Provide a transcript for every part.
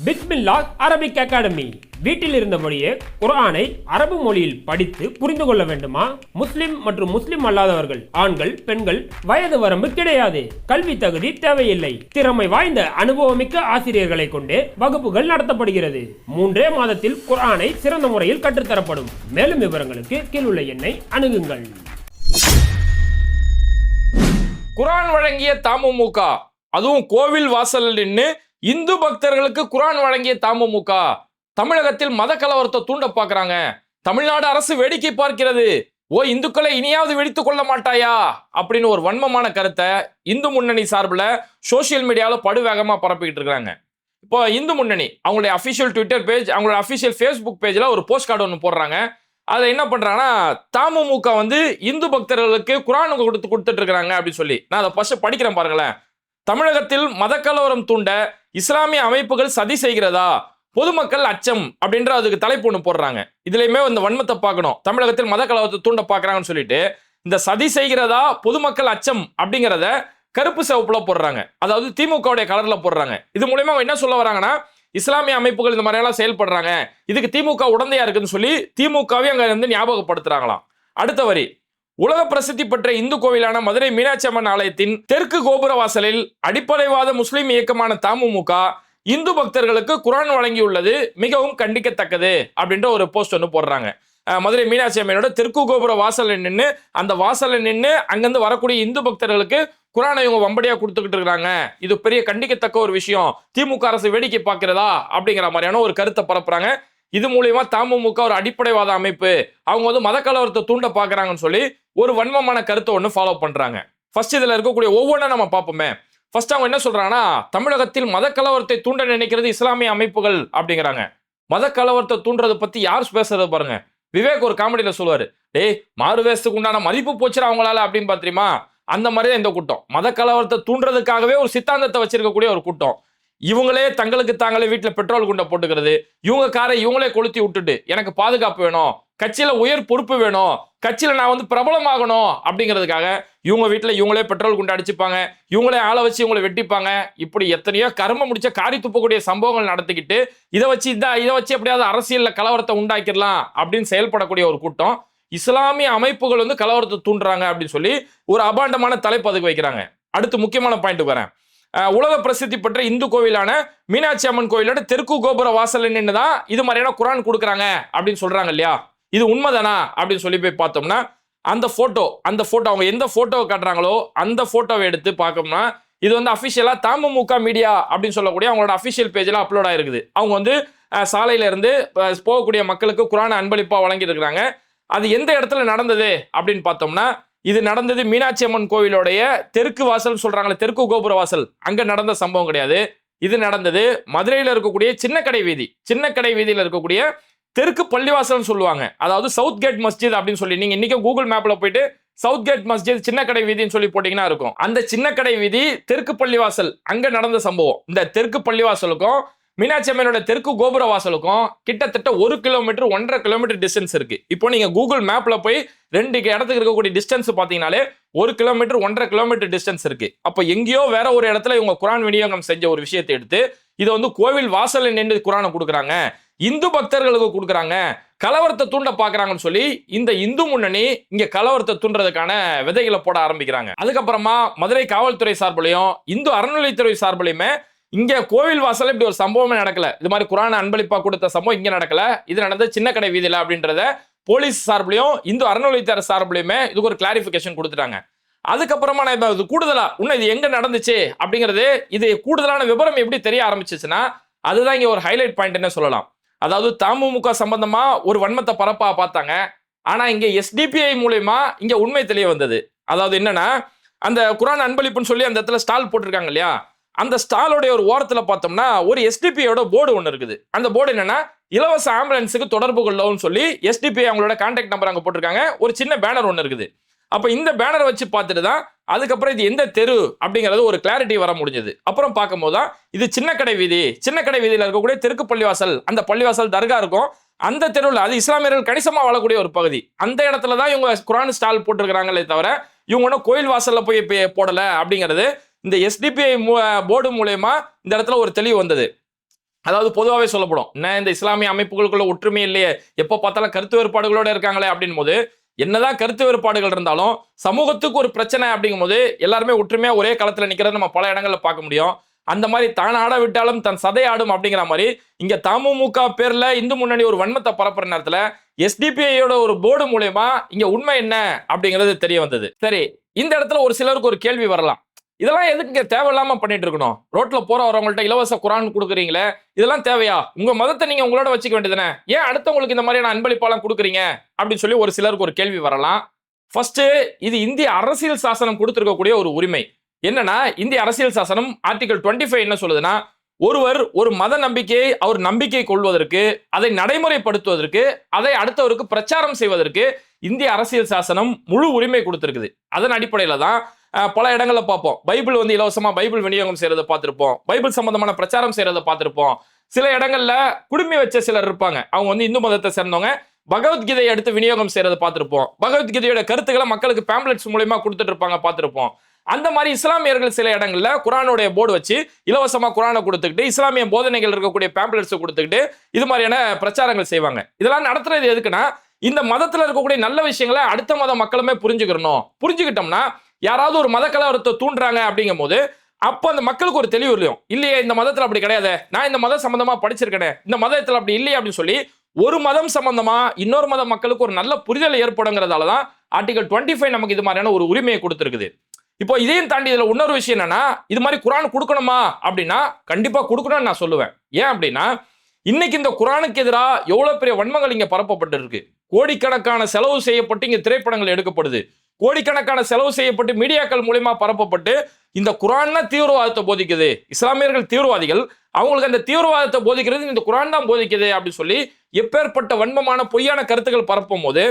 பிஸ்மில்லா Arabic academy. வீட்டில் இருந்தபடியே குர்ஆனை அரபு மொழியில் படித்து புரிந்து கொள்ள வேண்டுமா? முஸ்லிம் மற்றும் முஸ்லிம் அல்லாதவர்கள், ஆண்கள், பெண்கள், வயது வரம்பு கிடையாது. கல்வி தகுதி தேவையில்லை. திறமை வாய்ந்த அனுபவமிக்க ஆசிரியர்களை கொண்டே வகுப்புகள் நடத்தப்படுகிறது. 3 மாதத்தில் குர்ஆனை சிறந்த முறையில் கற்றுத்தரப்படும். மேலும் விவரங்களுக்கு கீழுள்ள எண்ணை அணுகுங்கள். குர்ஆன் வழங்கிய தமுமுக, அதுவும் கோவில் வாசலில் நின்று இந்து பக்தர்களுக்கு குர்ஆன் வழங்கிய தமுமுக தமிழகத்தில் மத கலவரத்தை தூண்ட பாக்குறாங்க. தமிழ்நாடு அரசு வேடிக்கை பார்க்கிறது. ஓ, இந்துக்களை இனியாவது வெடித்துக் கொள்ள மாட்டாயா அப்படின்னு ஒரு வன்மமான கருத்தை இந்து முன்னணி சார்பில் சோசியல் மீடியாவில் படுவேகமா பரப்பிக்கிட்டு இருக்காங்க. இப்போ இந்து முன்னணி அவங்களுடைய அஃபிஷியல் ட்விட்டர் பேஜ், அவங்களோட அஃபிஷியல் ஃபேஸ்புக் பேஜில் ஒரு போஸ்ட் கார்டு ஒன்று போடுறாங்க. அதை என்ன பண்றாங்கன்னா, தமுமுக இந்து பக்தர்களுக்கு குர்ஆன் கொடுத்துட்டு இருக்காங்க அப்படின்னு சொல்லி. நான் அதை ஃபர்ஸ்ட் படிக்கிறேன் பாருங்களேன். தமிழகத்தில் மத கலவரம் தூண்ட இஸ்லாமிய அமைப்புகள் சதி செய்கிறதா, பொதுமக்கள் அச்சம் அப்படின்ற அதுக்கு தலைப்பு ஒன்று போடுறாங்க. இதுலயுமே இந்த வன்மத்தை பார்க்கணும். தமிழகத்தில் மத கலவரத்தை தூண்ட பாக்குறாங்கன்னு சொல்லிட்டு இந்த சதி செய்கிறதா, பொதுமக்கள் அச்சம் அப்படிங்கிறத கருப்பு சிவப்புல போடுறாங்க. அதாவது திமுகவுடைய கலர்ல போடுறாங்க. இது மூலமா என்ன சொல்ல வராங்கன்னா, இஸ்லாமிய அமைப்புகள் இந்த மாதிரியெல்லாம் செயல்படுறாங்க, இதுக்கு திமுக உடந்தையா இருக்குன்னு சொல்லி திமுகவே அங்க ஞாபகப்படுத்துறாங்களாம். அடுத்த வரி, உலக பிரசித்தி பெற்ற இந்து கோவிலான மதுரை மீனாட்சி அம்மன் ஆலயத்தின் தெற்கு கோபுர வாசலில் அடிப்படைவாத முஸ்லிம் இயக்கமான தமுமுக இந்து பக்தர்களுக்கு குர்ஆன் வழங்கியுள்ளது மிகவும் கண்டிக்கத்தக்கது அப்படின்ற ஒரு போஸ்ட் ஒன்று போடுறாங்க. மதுரை மீனாட்சி அம்மனோட தெற்கு கோபுர வாசலில் நின்று அந்த வாசலில் நின்று அங்கிருந்து வரக்கூடிய இந்து பக்தர்களுக்கு குர்ஆனை இவங்க வம்படியா கொடுத்துக்கிட்டு இருக்காங்க, இது பெரிய கண்டிக்கத்தக்க ஒரு விஷயம், திமுக அரசு வேடிக்கை பார்க்கிறதா அப்படிங்கிற மாதிரியான ஒரு கருத்தை பரப்புறாங்க. இது மூலியமா தமுமுக ஒரு அடிப்படைவாத அமைப்பு, அவங்க மத கலவரத்தை தூண்ட பாக்குறாங்கன்னு சொல்லி ஒரு வன்மமான கருத்தை ஒன்று ஃபாலோ பண்றாங்க. ஃபர்ஸ்ட் இதுல இருக்கக்கூடிய ஒவ்வொன்றும் நம்ம பார்ப்போமே. ஃபர்ஸ்ட் அவங்க என்ன சொல்றாங்கன்னா, தமிழகத்தில் மத கலவரத்தை தூண்ட நினைக்கிறது இஸ்லாமிய அமைப்புகள் அப்படிங்கிறாங்க. மத கலவரத்தை தூண்டுறதை பத்தி யார் பேசுறது பாருங்க. விவேக் ஒரு காமெடியில சொல்லுவாரு, டேய் மாறு வேஷத்துக்கு உண்டான மதிப்பு போச்சுடா அவங்களால அப்படின்னு பாத்திரமா. அந்த மாதிரிதான் இந்த கூட்டம். மத கலவரத்தை தூண்டுறதுக்காகவே ஒரு சித்தாந்தத்தை வச்சிருக்கக்கூடிய ஒரு கூட்டம். இவங்களே தங்களுக்கு தாங்களே வீட்டுல பெட்ரோல் குண்டை போட்டுக்கிறது, இவங்க காரை இவங்களே கொளுத்தி விட்டுட்டு எனக்கு பாதுகாப்பு வேணும், கட்சியில உயர் பொறுப்பு வேணும், கட்சியில நான் பிரபலமாகணும் அப்படிங்கிறதுக்காக இவங்க வீட்டுல இவங்களே பெட்ரோல் குண்டை அடிச்சுப்பாங்க, இவங்களே ஆளை வச்சு இவங்களை வெட்டிப்பாங்க. இப்படி எத்தனையோ கர்ம முடிச்ச காரி துப்பக்கூடிய சம்பவங்கள் நடத்திக்கிட்டு இதை வச்சு எப்படியாவது அரசியல்ல கலவரத்தை உண்டாக்கிடலாம் அப்படின்னு செயல்படக்கூடிய ஒரு கூட்டம். இஸ்லாமிய அமைப்புகள் கலவரத்தை தூண்டுறாங்க அப்படின்னு சொல்லி ஒரு அபாண்டமான தலைப்பு அதுக்கு வைக்கிறாங்க. அடுத்து முக்கியமான பாயிண்ட் வரேன். உலக பிரசித்தி பெற்ற இந்து கோவிலான மீனாட்சி அம்மன் கோவிலோட தெற்கு கோபுர வாசல் நின்றுதான் இது மாதிரியான குர்ஆன் கொடுக்குறாங்க அப்படின்னு சொல்றாங்க இல்லையா? இது உண்மைதானா அப்படின்னு சொல்லி போய் பார்த்தோம்னா, அந்த போட்டோ அவங்க எந்த போட்டோவை காட்டுறாங்களோ அந்த போட்டோவை எடுத்து பார்க்கணும்னா, இது அஃபிஷியலா தமுமுக மீடியா அப்படின்னு சொல்லக்கூடிய அவங்களோட அஃபிஷியல் பேஜ்ல அப்லோட் ஆயிருக்குது. அவங்க சாலையில இருந்து போகக்கூடிய மக்களுக்கு குர்ஆனை அன்பளிப்பா வழங்கி இருக்கிறாங்க. அது எந்த இடத்துல நடந்தது அப்படின்னு பார்த்தோம்னா, இது நடந்தது மீனாட்சி அம்மன் கோவிலோடைய தெற்கு வாசல் சொல்றாங்களே, தெற்கு கோபுர வாசல், அங்க நடந்த சம்பவம் கிடையாது. இது நடந்தது மதுரையில இருக்கக்கூடிய சின்னக்கடை வீதியில இருக்கக்கூடிய தெற்கு பள்ளிவாசல் சொல்லுவாங்க. அதாவது சவுத் கேட் மஸ்ஜித் அப்படின்னு சொல்லி நீங்க இன்னைக்கு கூகுள் மேப்ல போயிட்டு சவுத் கேட் மஸ்ஜித் சின்னக்கடை வீதின்னு சொல்லி போட்டீங்கன்னா இருக்கும். அந்த சின்னக்கடை வீதி தெற்கு பள்ளிவாசல் அங்க நடந்த சம்பவம். இந்த தெற்கு பள்ளிவாசலுக்கும் மீனாட்சி அம்மனோட தெற்கு கோபுர வாசலுக்கும் கிட்டத்தட்ட 1 கிலோமீட்டர் 1.5 கிலோமீட்டர் டிஸ்டன்ஸ் இருக்கு. இப்போ நீங்க கூகுள் மேப்ல போய் 2 இடத்துக்கு இருக்கக்கூடிய டிஸ்டன்ஸ் பாத்தீங்கன்னாலே 1 கிலோமீட்டர் 1.5 கிலோமீட்டர் டிஸ்டன்ஸ் இருக்கு. அப்ப எங்கேயோ வேற ஒரு இடத்துல இவங்க குர்ஆன் விநியோகம் செஞ்ச ஒரு விஷயத்தை எடுத்து இதை கோவில் வாசல்ல நின்று குர்ஆனை கொடுக்குறாங்க, இந்து பக்தர்களுக்கு கொடுக்குறாங்க, கலவரத்தை தூண்ட பாக்குறாங்கன்னு சொல்லி இந்த இந்து முன்னணி இங்க கலவரத்தை தூண்டுறதுக்கான விதைகளை போட ஆரம்பிக்கிறாங்க. அதுக்கப்புறமா மதுரை காவல்துறை சார்பிலையும் இந்து அறநிலைத்துறை சார்பிலையுமே இங்க கோவில் வாசல் இப்படி ஒரு சம்பவமே நடக்கல, இது மாதிரி குர்ஆனை அன்பளிப்பா கொடுத்த சம்பவம் இங்க நடக்கல, இது நடந்தது சின்ன கடை வீதியில அப்படின்றத போலீஸ் சார்பிலையும் இந்து அறநிலையத்துறை சார்பிலையுமே இதுக்கு ஒரு கிளாரிபிகேஷன் கொடுத்துட்டாங்க. அதுக்கப்புறமா நான் இது கூடுதலா இன்னும் இது எங்க நடந்துச்சு அப்படிங்கிறது, இது கூடுதலான விவரம் எப்படி தெரிய ஆரம்பிச்சிச்சுன்னா, அதுதான் இங்க ஒரு ஹைலைட் பாயிண்ட் சொல்லலாம். அதாவது தமுமுக சம்பந்தமா ஒரு வன்மத்தை பரப்பா பார்த்தாங்க. ஆனா இங்க SDPI மூலமா இங்க உண்மை தெரிய வந்தது. அதாவது என்னன்னா, அந்த குர்ஆன் அன்பளிப்புன்னு சொல்லி அந்த இடத்துல ஸ்டால் போட்டிருக்காங்க இல்லையா, அந்த ஸ்டாலோடைய ஒரு ஓரத்துல பார்த்தோம்னா ஒரு SDPIயோட போர்டு ஒன்று இருக்குது. அந்த போர்டு என்னன்னா, இலவச ஆம்புலன்ஸுக்கு தொடர்பு கொள்ளவும் சொல்லி SDPI அவங்களோட கான்டாக்ட் நம்பர் அங்க போட்டிருக்காங்க. ஒரு சின்ன பேனர் ஒன்று இருக்குது. அப்ப இந்த பேனரை வச்சு பார்த்துட்டு தான் அதுக்கப்புறம் இது எந்த தெரு அப்படிங்கிறது ஒரு கிளாரிட்டி வர முடிஞ்சது. அப்புறம் பார்க்கும்போது தான் இது சின்னக்கடை வீதியில இருக்கக்கூடிய தெற்கு பள்ளிவாசல், அந்த பள்ளிவாசல் தர்கா இருக்கும், அந்த தெருவில், அது இஸ்லாமியர்கள் கணிசமா வாழக்கூடிய ஒரு பகுதி, அந்த இடத்துல தான் இவங்க குர்ஆன் ஸ்டால் போட்டிருக்கிறாங்களே தவிர இவங்க கோயில் வாசல்ல போய் போடல அப்படிங்கிறது இந்த SDPI போர்டு மூலமா இந்த இடத்துல ஒரு தெளிவு வந்தது. அதாவது பொதுவாகவே சொல்லப்படும், என்ன இந்த இஸ்லாமிய அமைப்புகளுக்குள்ள ஒற்றுமை இல்லையே, எப்போ பார்த்தாலும் கருத்து வேறுபாடுகளோட இருக்காங்களே அப்படின் போது, என்னதான் கருத்து வேறுபாடுகள் இருந்தாலும் சமூகத்துக்கு ஒரு பிரச்சனை அப்படிங்கும் போது எல்லாருமே ஒற்றுமையா ஒரே களத்துல நிக்கிறத நம்ம பல இடங்கள்ல பார்க்க முடியும். அந்த மாதிரி தான் ஆட விட்டாலும் தன் சதை ஆடும் அப்படிங்கிற மாதிரி இங்க தமுமுக பேர்ல இந்து முன்னணி ஒரு வன்மத்தை பரப்புற நேரத்துல எஸ்டிபிஐயோட ஒரு போர்டு மூலயமா இங்க உண்மை என்ன அப்படிங்கிறது தெரிய வந்தது. சரி, இந்த இடத்துல ஒரு சிலருக்கு ஒரு கேள்வி வரலாம், இதெல்லாம் எதுக்கு தேவையில்லாம பண்ணிட்டு இருக்கணும்? ரோட்ல போற வரவங்கள்ட்ட இலவச குரான் கொடுக்குறீங்களே, இதெல்லாம் தேவையா? உங்க மதத்தை நீங்க உங்களோட வச்சுக்க வேண்டியதுதானே, ஏன் அடுத்தவங்களுக்கு இந்த மாதிரியான அன்பளிப்பாலாம் கொடுக்குறீங்க அப்படின்னு சொல்லி ஒரு சிலருக்கு ஒரு கேள்வி வரலாம். ஃபர்ஸ்ட், இது இந்திய அரசியல் சாசனம் கொடுத்திருக்கக்கூடிய ஒரு உரிமை. என்னன்னா, இந்திய அரசியல் சாசனம் ஆர்டிகல் 25 என்ன சொல்லுதுன்னா, ஒருவர் ஒரு மத நம்பிக்கையை அவர் நம்பிக்கை கொள்வதற்கு, அதை நடைமுறைப்படுத்துவதற்கு, அதை அடுத்தவருக்கு பிரச்சாரம் செய்வதற்கு இந்திய அரசியல் சாசனம் முழு உரிமை கொடுத்திருக்குது. அதன் அடிப்படையில தான் பல இடங்கள்ல பார்ப்போம், பைபிள் இலவசமா பைபிள் விநியோகம் செய்யறதை பார்த்திருப்போம், பைபிள் சம்பந்தமான பிரச்சாரம் செய்யறதை பார்த்திருப்போம். சில இடங்கள்ல குடுமி வச்ச சிலர் இருப்பாங்க, அவங்க இந்து மதத்தை சேர்ந்தவங்க, பகவத்கீதையை எடுத்து விநியோகம் செய்யறதை பார்த்திருப்போம். பகவத்கீதையோட கருத்துக்களை மக்களுக்கு பேம்ப்ளெட்ஸ் மூலமா கொடுத்துட்டு இருப்பாங்க, பார்த்திருப்போம். அந்த மாதிரி இஸ்லாமியர்கள் சில இடங்கள்ல குரானுடைய போர்டு வச்சு இலவசமா குரானை கொடுத்துக்கிட்டு, இஸ்லாமிய போதனைகள் இருக்கக்கூடிய பேம்ப்ளெட்ஸ் கொடுத்துக்கிட்டு இது மாதிரியான பிரச்சாரங்கள் செய்வாங்க. இதெல்லாம் நடத்துறது எதுக்குன்னா, இந்த மதத்துல இருக்கக்கூடிய நல்ல விஷயங்களை அடுத்த மத மக்களுமே புரிஞ்சுக்கிறணும். புரிஞ்சுக்கிட்டோம்னா யாராவது ஒரு மத கலவரத்தை தூண்டுறாங்க அப்படிங்கும் போது அப்ப அந்த மக்களுக்கு ஒரு தெளிவு இல்லையும், இல்லையே இந்த மதத்துல அப்படி கிடையாது, நான் இந்த மதம் சம்பந்தமா படிச்சிருக்கேன், இந்த மதத்துல அப்படி இல்லையே அப்படின்னு சொல்லி ஒரு மதம் சம்பந்தமா இன்னொரு மத மக்களுக்கு ஒரு நல்ல புரிதல் ஏற்படுங்கிறதாலதான் ஆர்டிகல் 25 நமக்கு இது மாதிரியான ஒரு உரிமையை கொடுத்திருக்குது. இப்போ இதையும் தாண்டி இதுல இன்னொரு விஷயம் என்னன்னா, இது மாதிரி குரான் கொடுக்கணுமா அப்படின்னா கண்டிப்பா கொடுக்கணும்னு நான் சொல்லுவேன். ஏன் அப்படின்னா, இன்னைக்கு இந்த குரானுக்கு எதிராக எவ்வளவு பெரிய வன்மங்கள் இங்க பரப்பப்பட்டு இருக்கு. கோடிக்கணக்கான செலவு செய்யப்பட்டு இங்க திரைப்படங்கள் எடுக்கப்படுது, கோடிக்கணக்கான செலவு செய்யப்பட்டு மீடியாக்கள் மூலமா பரப்பப்பட்டு இந்த குரான் தீவிரவாதத்தை போதிக்குது, இஸ்லாமியர்கள் தீவிரவாதிகள், அவங்களுக்கு அந்த தீவிரவாதத்தை போதிக்கிறது இந்த குரான் தான் போதிக்குது அப்படின்னு சொல்லி எப்பேற்பட்ட வன்மமான பொய்யான கருத்துக்கள் பரப்பும் போது,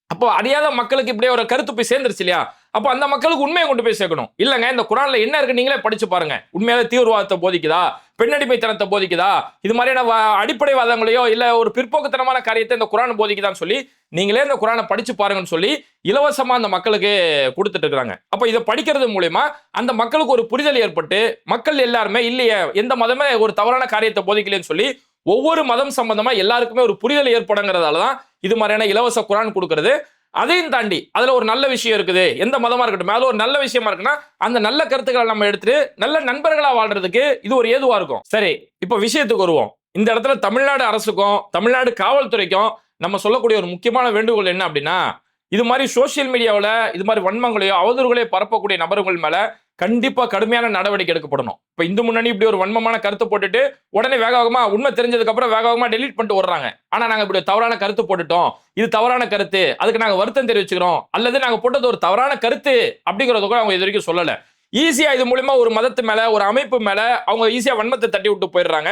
அப்போ அறியாத மக்களுக்கு இப்படியே ஒரு கருத்து போய் சேர்ந்துருச்சு இல்லையா? அப்போ அந்த மக்களுக்கு உண்மையை கொண்டு போய் சேர்க்கணும். இல்லங்க இந்த குரான்ல என்ன இருக்கு நீங்களே படிச்சு பாருங்க, உண்மையாவே தீவிரவாதத்தை போதிக்குதா, பெண்ணடிமைத்தனத்தை போதிக்குதா, இது மாதிரியான அடிப்படைவாதங்களையோ இல்ல ஒரு பிற்போக்குத்தனமான காரியத்தை இந்த குரான் போதிக்குதான்னு சொல்லி நீங்களே இந்த குரானை படிச்சு பாருங்கன்னு சொல்லி இலவசமா அந்த மக்களுக்கு கொடுத்துட்டு இருக்காங்க. அப்ப இதை படிக்கிறது மூலமா அந்த மக்களுக்கு ஒரு புரிதல் ஏற்பட்டு மக்கள் எல்லாருமே இல்லையே எந்த மதமே ஒரு தவறான காரியத்தை போதிக்கலன்னு சொல்லி ஒவ்வொரு மதம் சம்பந்தமா எல்லாருக்குமே ஒரு புரிதல் ஏற்படுங்கிறதாலதான் இது மாதிரியான இலவச குரான் கொடுக்கிறது. அதையும் தாண்டி அதுல ஒரு நல்ல விஷயம் இருக்குது, எந்த மதமா இருக்கட்டும் அது ஒரு நல்ல விஷயமா இருக்குன்னா அந்த நல்ல கருத்துக்களை நம்ம எடுத்துட்டு நல்ல நண்பர்களா வாழ்றதுக்கு இது ஒரு ஏதுவா இருக்கும். சரி, இப்ப விஷயத்துக்கு வருவோம். இந்த இடத்துல தமிழ்நாடு அரசுக்கும் தமிழ்நாடு காவல்துறைக்கும் நம்ம சொல்லக்கூடிய ஒரு முக்கியமான வேண்டுகோள் என்ன அப்படின்னா, இது மாதிரி சோசியல் மீடியாவில் இது மாதிரி வன்மங்களையோ அவதூறுகளையோ பரப்பக்கூடிய நபர்கள் மேல கண்டிப்பா கடுமையான நடவடிக்கை எடுக்கப்படணும். இப்ப இந்து முன்னணி இப்படி ஒரு வன்மமான கருத்து போட்டுட்டு உடனே வேகமா உண்மை தெரிஞ்சதுக்கு அப்புறம் வேகமா டெலீட் பண்ணிட்டு வர்றாங்க. ஆனா நாங்க இப்படி தவறான கருத்து போட்டுட்டோம், இது தவறான கருத்து, அதுக்கு நாங்க வருத்தம் தெரிவிச்சுக்கிறோம், அல்லது நாங்க போட்டது ஒரு தவறான கருத்து அப்படிங்கறத கூட அவங்க இது வரைக்கும் சொல்லல. ஈஸியா இது மூலமா ஒரு மதத்து மேல ஒரு அமைப்பு மேல அவங்க ஈஸியா வன்மத்தை தட்டி விட்டு போயிடுறாங்க.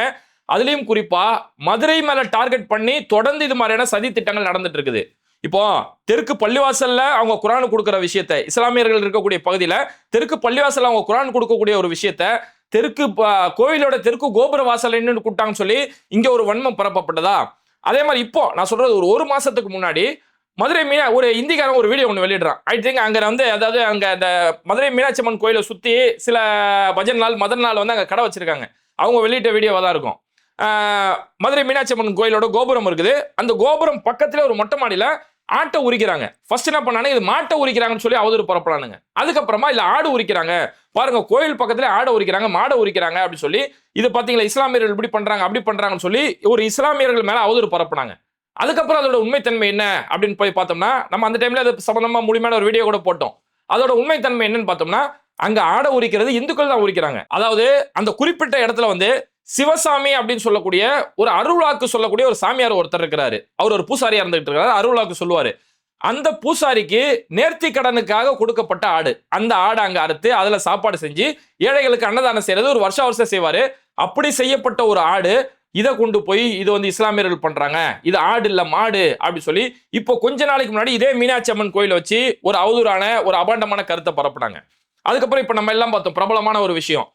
அதுலயும் குறிப்பா மதுரை மேல டார்கெட் பண்ணி தொடர்ந்து இது மாதிரியான சதி திட்டங்கள் நடந்துட்டு இருக்குது. இப்போ தெற்கு பள்ளிவாசல்ல அவங்க குரான் கொடுக்கிற விஷயத்தை, இஸ்லாமியர்கள் இருக்கக்கூடிய பகுதியில தெற்கு பள்ளிவாசல் அவங்க குரான் கொடுக்கக்கூடிய ஒரு விஷயத்தை தெற்கு கோவிலோட தெற்கு கோபுர வாசல் என்ன கூட்டாங்கன்னு சொல்லி இங்க ஒரு வன்மம் பரப்பப்பட்டதா. அதே மாதிரி இப்போ நான் சொல்றது ஒரு மாசத்துக்கு முன்னாடி மதுரை ஒரு இந்திக்காரன் ஒரு வீடியோ ஒன்று வெளியிடுறான். ஐ திங்க் அங்க அதாவது அங்க அந்த மதுரை மீனாட்சி அம்மன் கோயிலை சுத்தி சில பஜன் நாள் மதன் நாள் அங்க கடை வச்சிருக்காங்க. அவங்க வெளியிட்ட வீடியோவா தான் இருக்கும். மதுரை மீனாட்சி அம்மன் கோயிலோட கோபுரம் இருக்குது, அந்த கோபுரம் பக்கத்துல ஒரு மொட்டை மாடியில ஆட்டை உரிக்கிறாங்க. ஃபர்ஸ்ட் என்ன பண்ணாங்க, இது மாட்டை உரிக்கிறாங்கன்னு சொல்லி அவதூறு பரப்பலானுங்க. அதுக்கப்புறமா இல்ல ஆடு உரிக்கிறாங்க, பாருங்க கோயில் பக்கத்துல ஆடை உரிக்கிறாங்க மாடை உரிக்கிறாங்க அப்படின்னு சொல்லி இது பாத்தீங்களா இஸ்லாமியர்கள் இப்படி பண்றாங்க அப்படி பண்றாங்கன்னு சொல்லி ஒரு இஸ்லாமியர்கள் மேல அவதூறு பரப்புனாங்க. அதுக்கப்புறம் அதோட உண்மைத்தன்மை என்ன அப்படின்னு போய் பார்த்தோம்னா நம்ம அந்த டைம்ல அது சம்பந்தமா முழுமையான ஒரு வீடியோ கூட போட்டோம். அதோட உண்மைத்தன்மை என்னன்னு பார்த்தோம்னா அங்க ஆடை உரிக்கிறது இந்துக்கள் தான் உரிக்கிறாங்க. அதாவது அந்த குறிப்பிட்ட இடத்துல சிவசாமி அப்படின்னு சொல்லக்கூடிய ஒரு அருள்வாக்கு சொல்லக்கூடிய ஒரு சாமியார் ஒருத்தர் இருக்கிறாரு. அவர் ஒரு பூசாரியா இருந்துகிட்டு இருக்காரு, அருள்வாக்கு சொல்லுவாரு. அந்த பூசாரிக்கு நேர்த்தி கடனுக்காக கொடுக்கப்பட்ட ஆடு, அந்த ஆடு அங்க அறுத்து அதுல சாப்பாடு செஞ்சு ஏழைகளுக்கு அன்னதானம் செய்யறது ஒரு வருஷம் செய்வாரு. அப்படி செய்யப்பட்ட ஒரு ஆடு இதை கொண்டு போய் இது இஸ்லாமியர்கள் பண்றாங்க, இது ஆடு இல்ல மாடு அப்படி சொல்லி இப்போ கொஞ்ச நாளைக்கு முன்னாடி இதே மீனாட்சி அம்மன் கோயில வச்சு ஒரு அவதூறான ஒரு அபாண்டமான கருத்தை பரப்புனாங்க. அதுக்கப்புறம் இப்ப நம்ம எல்லாம் பார்த்தோம் பிரபலமான ஒரு விஷயம்,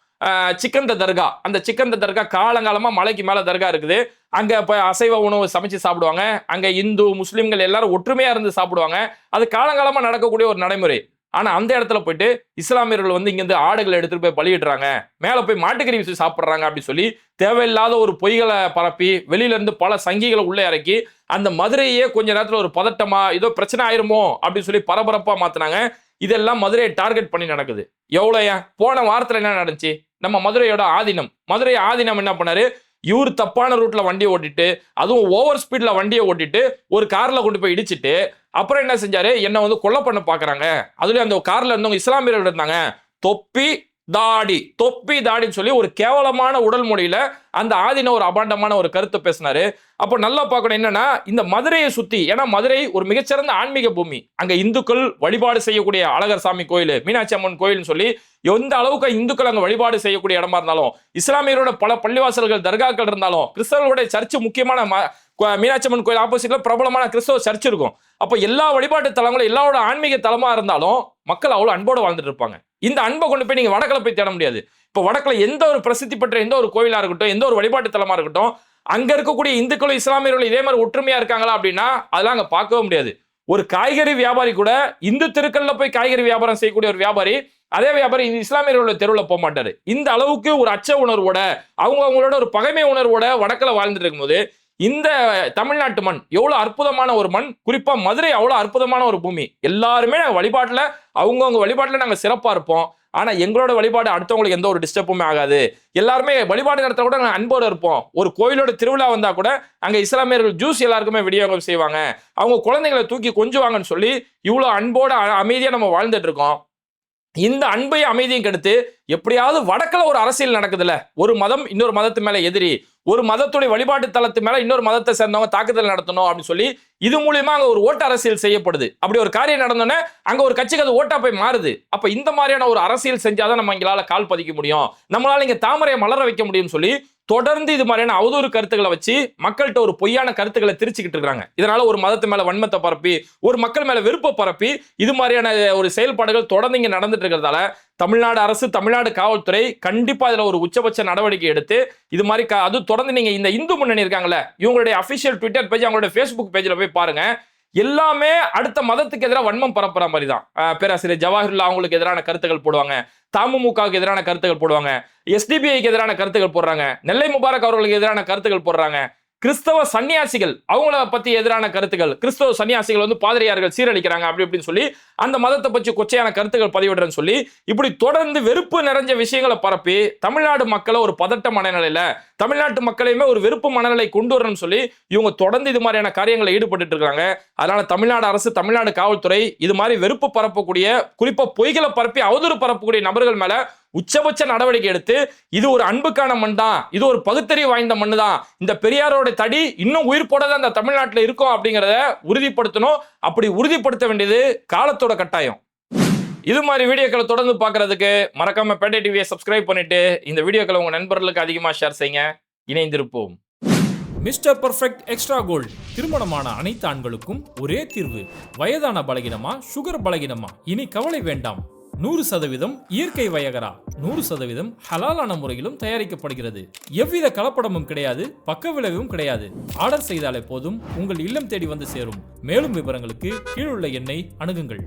சிக்கந்த தர்கா. அந்த சிக்கந்த தர்கா காலங்காலமா மலைக்கு மேல தர்கா இருக்குது. அங்க போய் அசைவ உணவு சமைச்சு சாப்பிடுவாங்க. அங்க இந்து முஸ்லிம்கள் எல்லாரும் ஒற்றுமையா இருந்து சாப்பிடுவாங்க. அது காலங்காலமா நடக்கக்கூடிய ஒரு நடைமுறை. ஆனா அந்த இடத்துல போயிட்டு இஸ்லாமியர்கள் வந்து இங்க இருந்து ஆடுகளை எடுத்துட்டு போய் பலியிடுறாங்க, மேல போய் மாட்டுக்கறி வச்சு சாப்பிடுறாங்க அப்படி சொல்லி தேவையில்லாத ஒரு பொய்களை பரப்பி வெளியில இருந்து பல சங்கிகளை உள்ள இறக்கி அந்த மதுரையே கொஞ்ச நேரத்துல ஒரு பதட்டமா ஏதோ பிரச்சனை ஆயிருமோ அப்படின்னு சொல்லி பரபரப்பா மாத்தினாங்க. இதெல்லாம் மதுரையை டார்கெட் பண்ணி நடக்குது. எவ்வளோயா போன வாரத்துல என்ன நடந்துச்சு? நம்ம மதுரையோட மதுரை ஆதீனம் என்ன பண்ணாரு, இவர் தப்பான ரூட்ல வண்டியை ஓட்டிட்டு, அதுவும் ஓவர் ஸ்பீட்ல வண்டியை ஓட்டிட்டு ஒரு கார்ல கொண்டு போய் இடிச்சிட்டு அப்புறம் என்ன செஞ்சாரு, என்ன வந்து கொலை பண்ண பாக்குறாங்க. அதுல அந்த கார்ல இருந்தவங்க இஸ்லாமியர்கள் இருந்தாங்க, தொப்பி தாடின்னு சொல்லி ஒரு கேவலமான உடல் மொழியில அந்த ஆதீன ஒரு அபாண்டமான ஒரு கருத்தை பேசினாரு. அப்போ நல்லா பார்க்கணும் என்னன்னா, இந்த மதுரையை சுத்தி, ஏன்னா மதுரை ஒரு மிகச்சிறந்த ஆன்மீக பூமி, அங்க இந்துக்கள் வழிபாடு செய்யக்கூடிய அழகர் சாமி கோயில், மீனாட்சி அம்மன் கோயில்னு சொல்லி எந்த அளவுக்கு இந்துக்கள் அங்க வழிபாடு செய்யக்கூடிய இடமா இருந்தாலும், இஸ்லாமியரோட பல பள்ளிவாசல்கள் தர்காக்கள் இருந்தாலும், கிறிஸ்தவர்களுடைய சர்ச்சு முக்கியமான மீனாட்சி அம்மன் கோயில் ஆப்போசிட்ல பிரபலமான கிறிஸ்தவ சர்ச் இருக்கும். அப்ப எல்லா வழிபாட்டு தலங்களும் எல்லாரோட ஆன்மீக தலமா இருந்தாலும் மக்கள் அவ்வளவு அன்போடு வாழ்ந்துட்டு இருப்பாங்க. இந்த அன்பை கொண்டு போய் நீங்க வடக்குல போய் தேட முடியாது. இப்ப வடக்குல எந்த ஒரு பிரசித்தி பெற்ற எந்த ஒரு கோயிலா இருக்கட்டும், எந்த ஒரு வழிபாட்டு தலமா இருக்கட்டும், அங்க இருக்கக்கூடிய இந்துக்களும் இஸ்லாமியர்களும் இதே மாதிரி ஒற்றுமையா இருக்காங்களா அப்படின்னா அதெல்லாம் அங்க பார்க்கவே முடியாது. ஒரு காய்கறி வியாபாரி கூட இந்து தெருக்கள்ல போய் காய்கறி வியாபாரம் செய்யக்கூடிய ஒரு வியாபாரி, அதே வியாபாரி இஸ்லாமியர்களோட தெருவில் போக மாட்டாரு. இந்த அளவுக்கு ஒரு அச்ச உணர்வோட அவங்களோட ஒரு பகைமை உணர்வோட வடக்குல வாழ்ந்துட்டு இருக்கும்போது, இந்த தமிழ்நாட்டு மண் எவ்வளவு அற்புதமான ஒரு மண், குறிப்பா மதுரை அவ்வளவு அற்புதமான ஒரு பூமி. எல்லாருமே வழிபாட்டுல அவங்கவுங்க வழிபாட்டுல நாங்க சிறப்பா இருப்போம். ஆனா எங்களோட வழிபாடு அடுத்தவங்களுக்கு எந்த ஒரு டிஸ்டர்புமே ஆகாது. எல்லாருமே வழிபாடு நடத்த கூட நாங்கள் அன்போடு இருப்போம். ஒரு கோயிலோட திருவிழா வந்தா கூட அங்க இஸ்லாமியர்கள் ஜூஸ் எல்லாருக்குமே விநியோகம் செய்வாங்க, அவங்க குழந்தைங்களை தூக்கி கொஞ்சுவாங்கன்னு சொல்லி இவ்வளவு அன்போட அமைதியா நம்ம வாழ்ந்துட்டு இருக்கோம். இந்த அன்பையும் அமைதியும் கெடுத்து எப்படியாவது வடக்குல ஒரு அரசியல் நடக்குதுல்ல, ஒரு மதம் இன்னொரு மதத்து மேல எதிரி, ஒரு மதத்துடைய வழிபாட்டு தளத்து மேல இன்னொரு மதத்தை சேர்ந்தவங்க தாக்குதல் நடத்தணும் அப்படின்னு சொல்லி இது மூலியமா அங்க ஒரு ஓட்டு அரசியல் செய்யப்படுது. அப்படி ஒரு காரியம் நடந்தோன்னே அங்க ஒரு கட்சிக்கு அது ஓட்டா போய் மாறுது. அப்ப இந்த மாதிரியான ஒரு அரசியல் செஞ்சாதான் நம்ம எங்களால கால் பதிக்க முடியும், நம்மளால இங்க தாமரையை மலர வைக்க முடியும்னு சொல்லி தொடர்ந்து இது மாதிரியான அவதூறு கருத்துக்களை வச்சு மக்கள்கிட்ட ஒரு பொய்யான கருத்துக்களை திரிச்சுக்கிட்டு இருக்காங்க. இதனால ஒரு மதத்து மேல வன்மத்தை பரப்பி, ஒரு மக்கள் மேல விருப்ப பரப்பி, இது மாதிரியான ஒரு செயல்பாடுகள் தொடர்ந்து இங்க நடந்துட்டு இருக்கிறதால தமிழ்நாடு அரசு, தமிழ்நாடு காவல்துறை கண்டிப்பா இதுல ஒரு உச்சபட்ச நடவடிக்கை எடுத்து இது மாதிரி அது தொடர்ந்து நீங்க இந்த இந்து முன்னணி இருக்காங்கல்ல, இவங்களுடைய அபிஷியல் ட்விட்டர் பேஜ், அவங்களுடைய ஃபேஸ்புக் பேஜ்ல போய் பாருங்க. எல்லாமே அடுத்த மதத்துக்கு எதிராக வன்மம் பரப்புற மாதிரி தான். பேராசிரியர் ஜவாஹிருல்லா அவங்களுக்கு எதிரான கருத்துக்கள் போடுவாங்க, தமுமுகவுக்கு எதிரான கருத்துக்கள் போடுவாங்க, எஸ்டிபிஐக்கு எதிரான கருத்துக்கள் போடுறாங்க, நெல்லை முபாரக் அவர்களுக்கு எதிரான கருத்துக்கள் போடுறாங்க, கிறிஸ்தவ சன்னியாசிகள் அவங்கள பத்தி எதிரான கருத்துக்கள், கிறிஸ்தவ சன்னியாசிகள் வந்து பாதிரியார்கள் சீரழிக்கிறாங்க அப்படி இப்படின்னு சொல்லி அந்த மதத்தை பற்றி கொச்சையான கருத்துக்கள் பதிவிடுறேன்னு சொல்லி இப்படி தொடர்ந்து வெறுப்பு நிறைஞ்ச விஷயங்களை பரப்பி தமிழ்நாடு மக்களை ஒரு பதட்ட மனநிலையில, தமிழ்நாட்டு மக்களையுமே ஒரு வெறுப்பு மனநிலை கொண்டு வரணும்னு சொல்லி இவங்க தொடர்ந்து இது மாதிரியான காரியங்களை ஈடுபட்டு இருக்காங்க. அதனால தமிழ்நாடு அரசு, தமிழ்நாடு காவல்துறை இது மாதிரி வெறுப்பு பரப்பக்கூடிய, குறிப்பா பொய்களை பரப்பி அவதூறு பரப்பக்கூடிய நபர்கள் மேல உச்சபட்ச நடவடிக்கை எடுத்து, இது ஒரு அன்புக்கான மண் தான், இது ஒரு பகுத்தறிவு வாய்ந்த மண்ணு தான், இந்த பெரியாரோட தடி இன்னும் உயிர் போடாத அந்த தமிழ்நாட்டில் இருக்கும் அப்படிங்கிறத உறுதிப்படுத்தணும். அப்படி உறுதிப்படுத்த வேண்டியது காலத்தோட கட்டாயம். இது மாதிரி வீடியோக்களை தொடர்ந்து பார்க்கறதுக்கு மறக்காம பேட்டை டிவியை சப்ஸ்கிரைப் பண்ணிட்டு இந்த வீடியோக்களை உங்க நண்பர்களுக்கு அதிகமாக ஷேர் செய்யுங்க. இணைந்திருப்போம். Mister perfect extra gold. திருமணமான அனைத்து ஆண்களுக்கும் ஒரே தீர்வு. வயதான பலகினமா, சுகர் பலகினமா, இனி கவலை வேண்டாம். 100% இயற்கை வயகரா, 100% ஹலாலான முறையிலும் தயாரிக்கப்படுகிறது. எவ்வித கலப்படமும் கிடையாது, பக்க விளைவும் கிடையாது. ஆர்டர் செய்தாலே போதும், உங்கள் இல்லம் தேடி வந்து சேரும். மேலும் விவரங்களுக்கு கீழுள்ள எண்ணை அணுகுங்கள்.